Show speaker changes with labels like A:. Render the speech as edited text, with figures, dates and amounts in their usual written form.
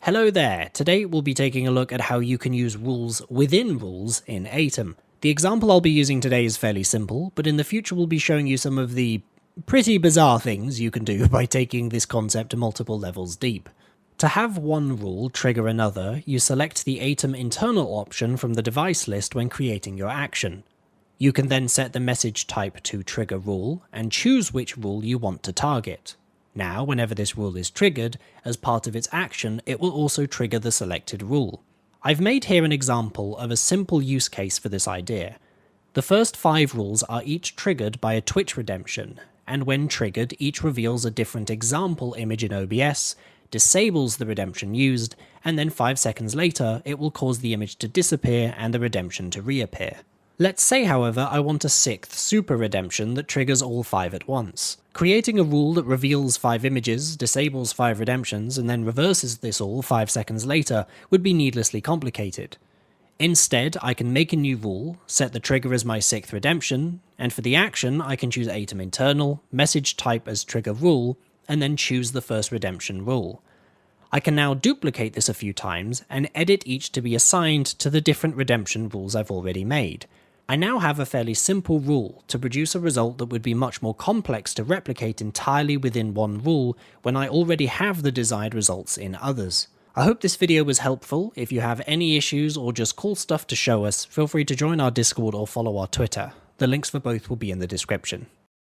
A: Hello there, today we'll be taking a look at how you can use rules within rules in Aitum. The example I'll be using today is fairly simple, but in the future we'll be showing you some of the pretty bizarre things you can do by taking this concept to multiple levels deep. To have one rule trigger another, you select the Aitum internal option from the device list when creating your action. You can then set the message type to trigger rule, and choose which rule you want to target. Now, whenever this rule is triggered, as part of its action, it will also trigger the selected rule. I've made here an example of a simple use case for this idea. The first 5 rules are each triggered by a Twitch redemption, and when triggered, each reveals a different example image in OBS, disables the redemption used, and then 5 seconds later, it will cause the image to disappear and the redemption to reappear. Let's say, however, I want a 6th super redemption that triggers all 5 at once. Creating a rule that reveals 5 images, disables 5 redemptions, and then reverses this all 5 seconds later would be needlessly complicated. Instead, I can make a new rule, set the trigger as my 6th redemption, and for the action I can choose Aitum internal, message type as trigger rule, and then choose the first redemption rule. I can now duplicate this a few times and edit each to be assigned to the different redemption rules I've already made. I now have a fairly simple rule to produce a result that would be much more complex to replicate entirely within one rule when I already have the desired results in others. I hope this video was helpful. If you have any issues or just cool stuff to show us, feel free to join our Discord or follow our Twitter. The links for both will be in the description.